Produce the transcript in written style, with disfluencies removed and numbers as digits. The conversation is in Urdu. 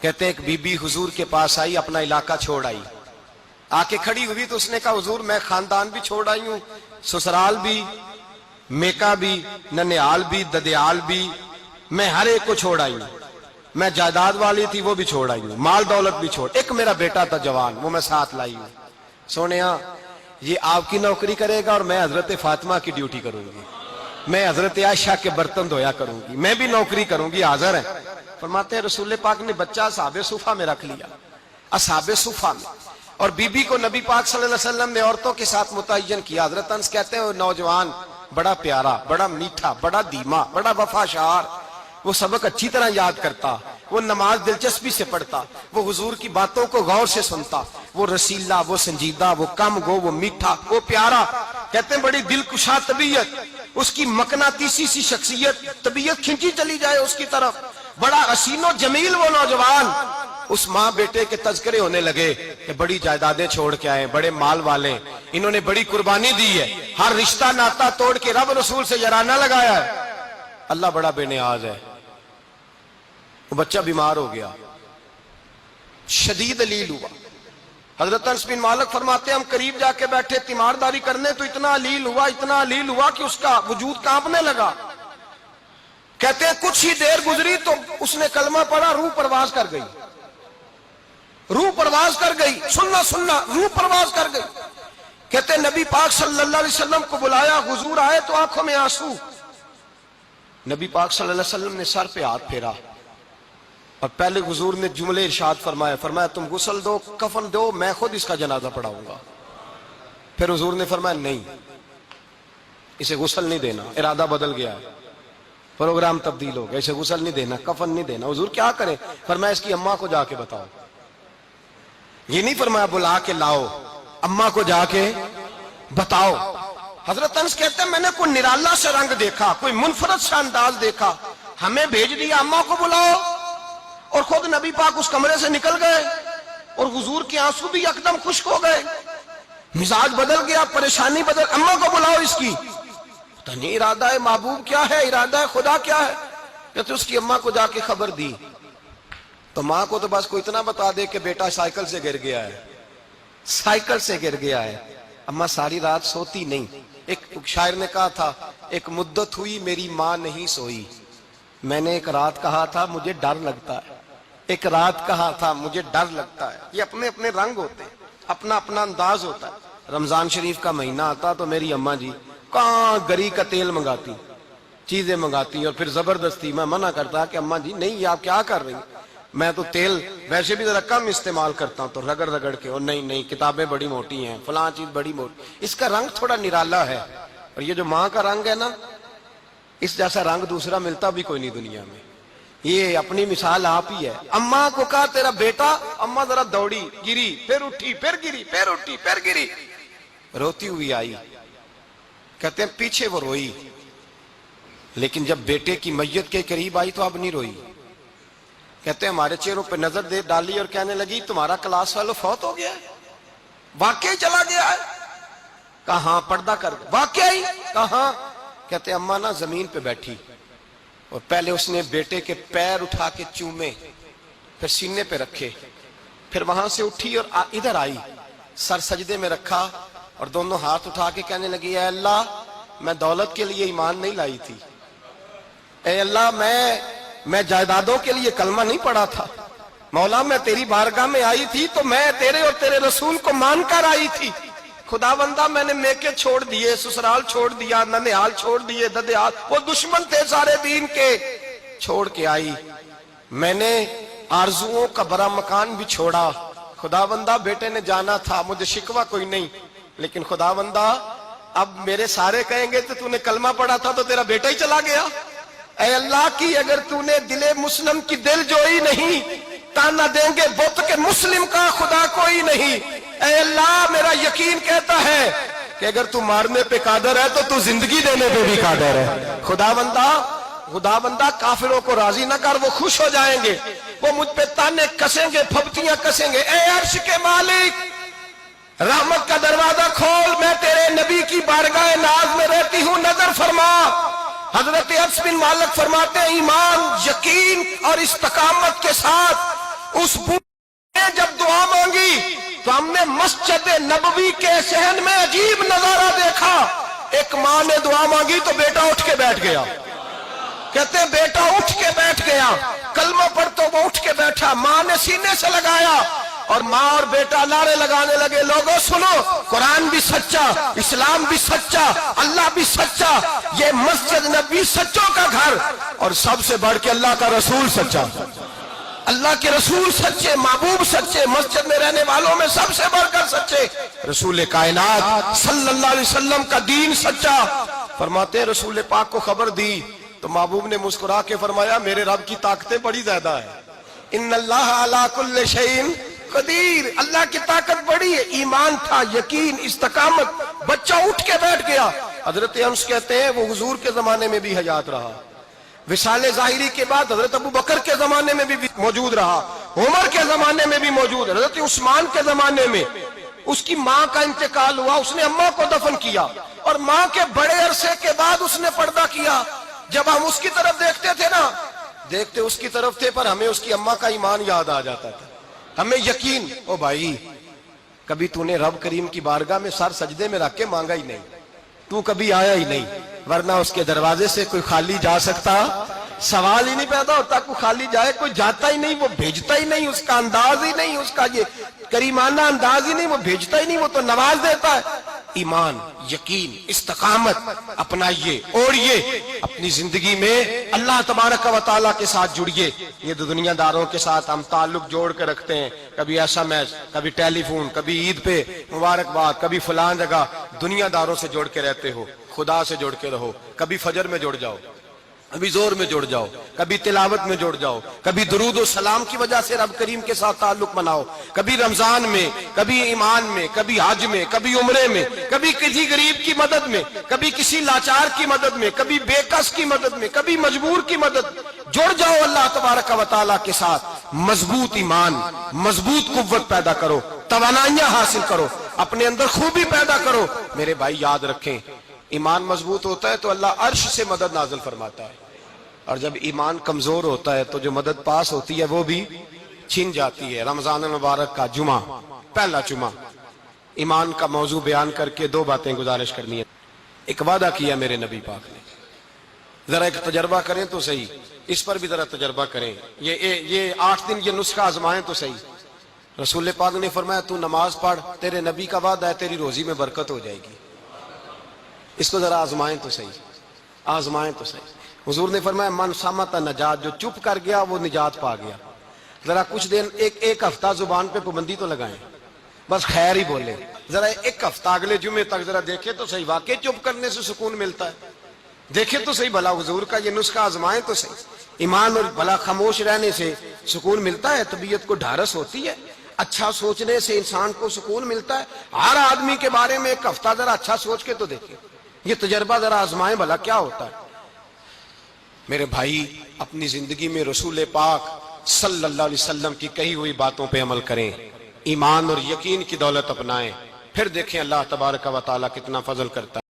کہتے ہیں ایک بی بی حضور کے پاس آئی، اپنا علاقہ چھوڑ آئی، آ کے کھڑی ہوئی تو اس نے کہا حضور میں خاندان بھی چھوڑ آئی ہوں، سسرال بھی، میکا بھی، ننیال بھی، ددیال بھی، میں ہر ایک کو چھوڑ آئی ہوں، میں جائیداد والی تھی وہ بھی چھوڑ آئی ہوں، مال دولت بھی چھوڑ، ایک میرا بیٹا تھا جوان وہ میں ساتھ لائی ہوں۔ سونیا یہ آپ کی نوکری کرے گا اور میں حضرت فاطمہ کی ڈیوٹی کروں گی، میں حضرت عائشہ کے برتن دھویا کروں گی، میں بھی نوکری کروں گی، حاضر ہے۔ فرماتے ہیں رسول پاک نے بچہ اصحاب صفہ میں رکھ لیا، اصحاب صفہ میں، اور بی بی کو نبی پاک صلی اللہ علیہ وسلم نے عورتوں کے ساتھ متعین کیا۔ حضرت انس کہتے ہیں وہ نوجوان بڑا پیارا، بڑا میٹھا، بڑا دھیما، بڑا وفاشار، وہ سبق اچھی طرح یاد کرتا، وہ نماز دلچسپی سے پڑھتا، وہ حضور کی باتوں کو غور سے سنتا، وہ رسیلا، وہ سنجیدہ، وہ کم گو، وہ میٹھا، وہ پیارا، کہتے ہیں بڑی دلکشا طبیعت، اس کی مقناطیسی سی شخصیت، طبیعت کھنچی چلی جائے اس کی طرف، بڑا حسین و جمیل وہ نوجوان۔ اس ماں بیٹے کے تذکرے ہونے لگے کہ بڑی جائیدادیں چھوڑ کے آئے، بڑے مال والے، انہوں نے بڑی قربانی دی ہے، ہر رشتہ ناتا توڑ کے رب رسول سے یارانہ لگایا ہے، اللہ بڑا بے نیاز ہے۔ وہ بچہ بیمار ہو گیا، شدید علیل ہوا۔ حضرت انس بن مالک فرماتے ہیں ہم قریب جا کے بیٹھے تیمارداری کرنے تو اتنا علیل ہوا کہ اس کا وجود کانپنے لگا۔ کہتے ہیں کچھ ہی دیر گزری تو اس نے کلمہ پڑھا، روح پرواز کر گئی، روح پرواز کر گئی، سننا روح پرواز کر گئی۔ کہتے ہیں نبی پاک صلی اللہ علیہ وسلم کو بلایا، حضور آئے تو آنکھوں میں آنسو۔ نبی پاک صلی اللہ علیہ وسلم نے سر پہ ہاتھ پھیرا اور پہلے حضور نے جملے ارشاد فرمایا تم غسل دو، کفن دو، میں خود اس کا جنازہ پڑھاؤں گا۔ پھر حضور نے فرمایا نہیں، اسے غسل نہیں دینا، ارادہ بدل گیا ہے، پروگرام تبدیل ہو گیا، اسے غسل نہیں دینا، کفن نہیں دینا۔ حضور کیا کرے؟ فرمایا اس کی اماں کو جا کے بتاؤ۔ یہ نہیں فرمایا بلا کے لاؤ، اماں کو جا کے بتاؤ۔ حضرت انس کہتے ہیں میں نے کوئی نرالا سے رنگ دیکھا، کوئی منفرد سا انداز دیکھا، ہمیں بھیج دیا اماں کو بلاؤ، اور خود نبی پاک اس کمرے سے نکل گئے، اور حضور کے آنسو بھی یکدم خشک ہو گئے، مزاج بدل گیا، پریشانی بدل، اماں کو بلاؤ اس کی۔ پتہ نہیں ارادہ ہے محبوب کیا ہے، ارادہ ہے خدا کیا ہے۔ کہتے اس کی اماں کو جا کے خبر دی تو ماں کو تو بس کوئی اتنا بتا دے کہ بیٹا سائیکل سے گر گیا ہے، سائیکل سے گر گیا ہے۔ اماں ساری رات سوتی نہیں۔ ایک شاعر نے کہا تھا ایک مدت ہوئی میری ماں نہیں سوئی، میں نے ایک رات کہا تھا مجھے ڈر لگتا ہے، ایک رات کہا تھا مجھے ڈر لگتا ہے۔ یہ اپنے اپنے رنگ ہوتے ہیں، اپنا اپنا انداز ہوتا ہے۔ رمضان شریف کا مہینہ آتا تو میری اماں جی کہاں گری کا تیل منگاتی، چیزیں منگاتی، اور پھر زبردستی میں منع کرتا کہ اماں جی نہیں، یہ آپ کیا کر رہی ہیں، میں تو تیل ویسے بھی ذرا کم استعمال کرتا ہوں، تو رگڑ رگڑ کے، اور نہیں کتابیں بڑی موٹی ہیں، فلاں چیز بڑی موٹی، اس کا رنگ تھوڑا نرالا ہے۔ اور یہ جو ماں کا رنگ ہے نا، اس جیسا رنگ دوسرا ملتا بھی کوئی نہیں دنیا میں۔ یہ اپنی مثال آپ ہی ہے۔ اماں کو کہا تیرا بیٹا، اماں ذرا دوڑی، گری، پھر اٹھی، پھر گری، پھر اٹھی، پھر گری، روتی ہوئی آئی۔ کہتے ہیں پیچھے وہ روئی، لیکن جب بیٹے کی میت کے قریب آئی تو اب نہیں روئی۔ کہتے ہیں ہمارے چہروں پہ نظر دے ڈالی اور کہنے لگی تمہارا کلاس فیلو فوت ہو گیا ہے، واقعی چلا گیا ہے؟ کہاں پردہ کر واقعی کہاں؟ کہتے ہیں اماں نا زمین پہ بیٹھی اور پہلے اس نے بیٹے کے پیر اٹھا کے چومے، پھر سینے پہ رکھے، پھر وہاں سے اٹھی اور ادھر آئی، سر سجدے میں رکھا اور دونوں ہاتھ اٹھا کے کہنے لگی اے اللہ میں دولت کے لیے ایمان نہیں لائی تھی، اے اللہ میں جائیدادوں کے لیے کلمہ نہیں پڑھا تھا، مولا میں تیری بارگاہ میں آئی تھی تو میں تیرے اور تیرے رسول کو مان کر آئی تھی، خدا بندہ میں نے میکے چھوڑ دیے، سسرال چھوڑ دیا، ننیال چھوڑ دیے، ددیال، وہ دشمن تھے سارے دین کے، چھوڑ کے آئی، میں نے آرزوؤں کا بڑا مکان بھی چھوڑا، خدا بندہ بیٹے نے جانا تھا، مجھے شکوہ کوئی نہیں، لیکن خدا بندہ اب میرے سارے کہیں گے تو نے کلمہ پڑھا تھا تو تیرا بیٹا ہی چلا گیا، اے اللہ کی اگر تو نے دل مسلم کی دل جوئی نہیں، تانا دیں گے بت کے مسلم کا خدا کوئی نہیں، اے اللہ میرا یقین کہتا ہے کہ اگر تو مارنے پہ قادر ہے تو زندگی دینے پہ بھی قادر ہے، خدا بندہ کافروں کو راضی نہ کر، وہ خوش ہو جائیں گے، وہ مجھ پہ تانے کسیں گے، پھپتیاں کسیں گے، اے عرش کے مالک رحمت کا دروازہ کھول، میں تیرے نبی کی بارگاہ ناز میں رہتی ہوں، نظر فرما۔ حضرت انس بن مالک فرماتے ہیں ایمان، یقین اور استقامت کے ساتھ اس بوڑھے نے جب دعا مانگی تو ہم نے مسجد نبوی کے صحن میں عجیب نظارہ دیکھا. ایک ماں نے دعا مانگی تو بیٹا اٹھ کے بیٹھ گیا. کہتے بیٹا اٹھ کے بیٹھ گیا. کلمہ پڑھ تو وہ اٹھ کے بیٹھا. ماں نے سینے سے لگایا اور ماں اور بیٹا نعرے لگانے لگے, لوگوں سنو, قرآن بھی سچا, اسلام بھی سچا, اللہ بھی سچا, یہ مسجد نبی سچوں کا گھر, اور سب سے بڑھ کے اللہ کا رسول سچا. اللہ کے رسول سچے, محبوب سچے, مسجد میں رہنے والوں میں سب سے بڑھ کر سچے, رسول کائنات صلی اللہ علیہ وسلم کا دین سچا. فرماتے رسول پاک کو خبر دی تو محبوب نے مسکرا کے فرمایا میرے رب کی طاقتیں بڑی زیادہ ہیں. ان اللہ علی کل شیء قدیر, اللہ کی طاقت بڑی ہے. ایمان تھا, یقین, استقامت. بچہ اٹھ کے بیٹھ گیا. حضرت انس کہتے ہیں وہ حضور کے زمانے میں بھی حیات رہا, وصال ظاہری کے بعد حضرت ابو بکر کے زمانے میں بھی موجود رہا, عمر کے زمانے میں بھی موجود, حضرت عثمان کے زمانے میں. اس کی ماں کا انتقال ہوا, اس نے اماں کو دفن کیا, اور ماں کے بڑے عرصے کے بعد اس نے پردہ کیا. جب ہم اس کی طرف دیکھتے تھے نا, دیکھتے اس کی طرف تھے, پر ہمیں اس کی اماں کا ایمان یاد آ جاتا تھا. ہمیں یقین, او بھائی کبھی تو نے رب کریم کی بارگاہ میں سر سجدے میں رکھ کے مانگا ہی نہیں, تو کبھی آیا ہی نہیں, ورنہ اس کے دروازے سے کوئی خالی جا سکتا, سوال ہی نہیں پیدا ہوتا کوئی خالی جائے. کوئی جاتا ہی نہیں, وہ بھیجتا ہی نہیں, اس کا انداز ہی نہیں, اس کا یہ کریمانہ انداز ہی نہیں, وہ بھیجتا ہی نہیں, وہ تو نواز دیتا ہے. ایمان, یقین, استقامت اپنائیے, اور یہ اپنی زندگی میں اللہ تبارک و تعالیٰ کے ساتھ جڑیے. یہ دنیا داروں کے ساتھ ہم تعلق جوڑ کے رکھتے ہیں, کبھی SMS, کبھی ٹیلی فون, کبھی عید پہ مبارکباد, کبھی فلان جگہ. دنیا داروں سے جوڑ کے رہتے ہو, خدا سے جوڑ کے رہو. کبھی فجر میں جڑ جاؤ, کبھی زور میں جڑ جاؤ, کبھی تلاوت میں جڑ جاؤ, کبھی درود و سلام کی وجہ سے رب کریم کے ساتھ تعلق بناؤ, کبھی رمضان میں, کبھی ایمان میں, کبھی حج میں, کبھی عمرے میں, کبھی کسی غریب کی مدد میں, کبھی کسی لاچار کی مدد میں, کبھی بے کس کی مدد میں, کبھی مجبور کی مدد. جڑ جاؤ اللہ تبارک و تعالیٰ کے ساتھ. مضبوط ایمان, مضبوط قوت پیدا کرو, توانائیاں حاصل کرو, اپنے اندر خوبی پیدا کرو. میرے بھائی یاد رکھیں, ایمان مضبوط ہوتا ہے تو اللہ عرش سے مدد نازل فرماتا ہے, اور جب ایمان کمزور ہوتا ہے تو جو مدد پاس ہوتی ہے وہ بھی چھن جاتی ہے. رمضان المبارک کا جمعہ, پہلا جمعہ, ایمان کا موضوع بیان کر کے دو باتیں گزارش کرنی ہے. ایک وعدہ کیا میرے نبی پاک نے, ذرا ایک تجربہ کریں تو صحیح, اس پر بھی ذرا تجربہ کریں. یہ 8 دن یہ نسخہ آزمائیں تو صحیح. رسول پاک نے فرمایا تو نماز پڑھ, تیرے نبی کا وعدہ ہے تیری روزی میں برکت ہو جائے گی. اس کو ذرا آزمائیں تو صحیح, آزمائیں تو صحیح. حضور نے فرمایا من صامت نجات, جو چپ کر گیا وہ نجات پا گیا. ذرا کچھ دن, ایک ہفتہ زبان پہ پابندی تو لگائیں, بس خیر ہی بولیں. ذرا ایک ہفتہ اگلے جمعے تک ذرا دیکھیں تو صحیح, واقعی چپ کرنے سے سکون ملتا ہے. دیکھیں تو صحیح بھلا حضور کا یہ نسخہ آزمائیں تو صحیح. ایمان اور بھلا خاموش رہنے سے سکون ملتا ہے, طبیعت کو ڈھارس ہوتی ہے, اچھا سوچنے سے انسان کو سکون ملتا ہے. ہر آدمی کے بارے میں ایک ہفتہ ذرا اچھا سوچ کے تو دیکھیں, یہ تجربہ ذرا آزمائیں بھلا کیا ہوتا ہے. میرے بھائی اپنی زندگی میں رسول پاک صلی اللہ علیہ وسلم کی کہی ہوئی باتوں پہ عمل کریں, ایمان اور یقین کی دولت اپنائیں, پھر دیکھیں اللہ تبارک و تعالیٰ کتنا فضل کرتا ہے.